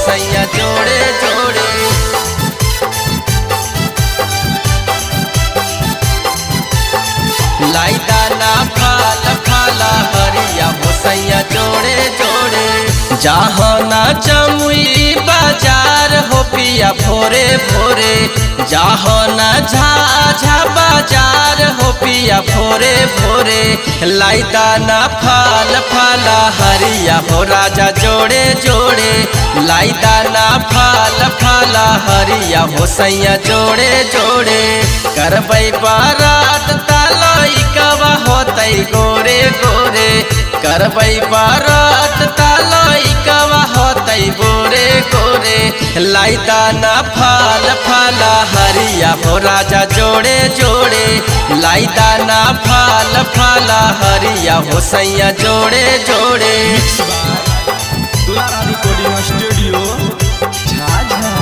सैया जोड़े जोड़े। लाई दाना फाल फाला हरिया हो सैया जोड़े जोड़े। जहाँ ना जमुई बाजार हो पिया भोरे भोरे, जहाँ ना झाझा बाजार हो पिया भोरे भोरे। लाई दाना फाल फाला हरिया हो राजा जोड़े जोड़े। लाई दाना फाल फाला हरिया हो सैया जोड़े जोड़े। करबै बारात तालाई कवा होतै गोरे गोरे, करबै बारात तालाई कवा होतै गोरे गोरे। लाई दाना फाल फाला हरिया हो राजा जोड़े जोड़े। लाई दाना फाल फाला हरिया हो सैया जोड़े जोड़े। दुलारा रिकॉर्डिंग स्टूडियो झाझा।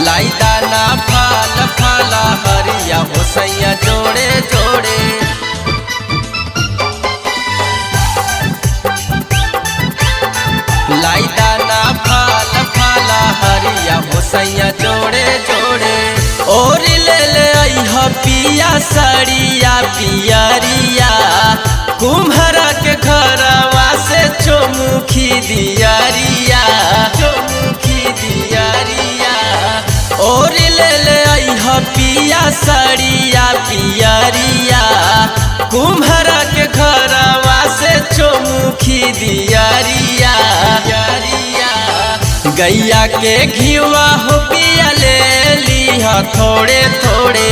लाई दाना फाल फाला हरिया हो सैया जोड़े जोड़े। लाई दाना फाल फाला हरिया हो सैया जोड़े जोड़े। और ले ले अइह पिया सड़िया पियरिया, कुम्हरा के घरवा से चौमुखी दियरिया, चौमुखी दियरिया। और ले ले अइह पिया सड़िया पियरिया, कुम्हरा के घरवा से चौमुखी दियरिया। गैया के घिवा हो पिया ले लिहा थोड़े थोड़े,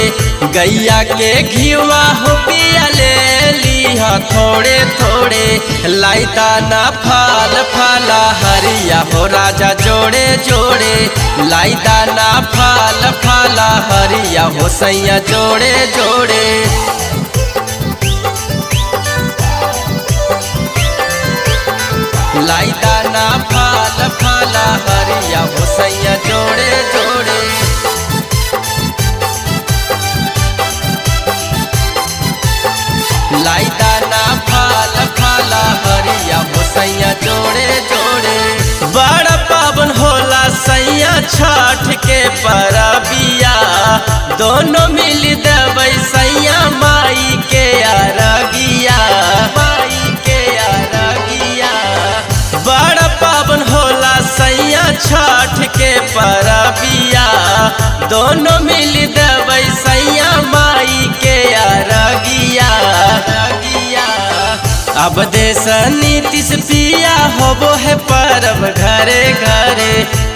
गैया के घिवा हो पिया ले लिहा थोड़े थोड़े। लाई दाना फाल फाला हरिया हो राजा जोड़े जोड़े। लाई दाना फाल फाला हरिया हो सैया जोड़े जोड़े। लाई दाना फाल फाला हरिया हो सैया जोड़े जोड़े। लाई दाना फाल फाला हरिया हो सैया जोड़े जोड़े। बड़ा पावन होला सैया छठ के परबिया, दोनों मिल देबै सैया माई के अरगिया, माई के अरगिया। बड़ा पावन होला सैया छठ के परबिया, दोनों मिल देबै सैया माई के अरगिया। अब देश नीतीश पिया होबो है परब घरे घरे,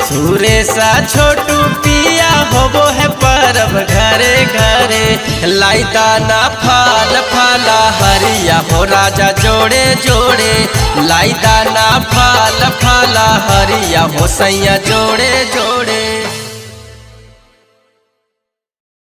सुरेशा छोटू पिया होबो है परब घरे घरे। लाई दाना फाल फाला हरिया हो राजा जोड़े जोड़े। लाई दाना फाल फाला हरिया हो सैया जोड़े जोड़े।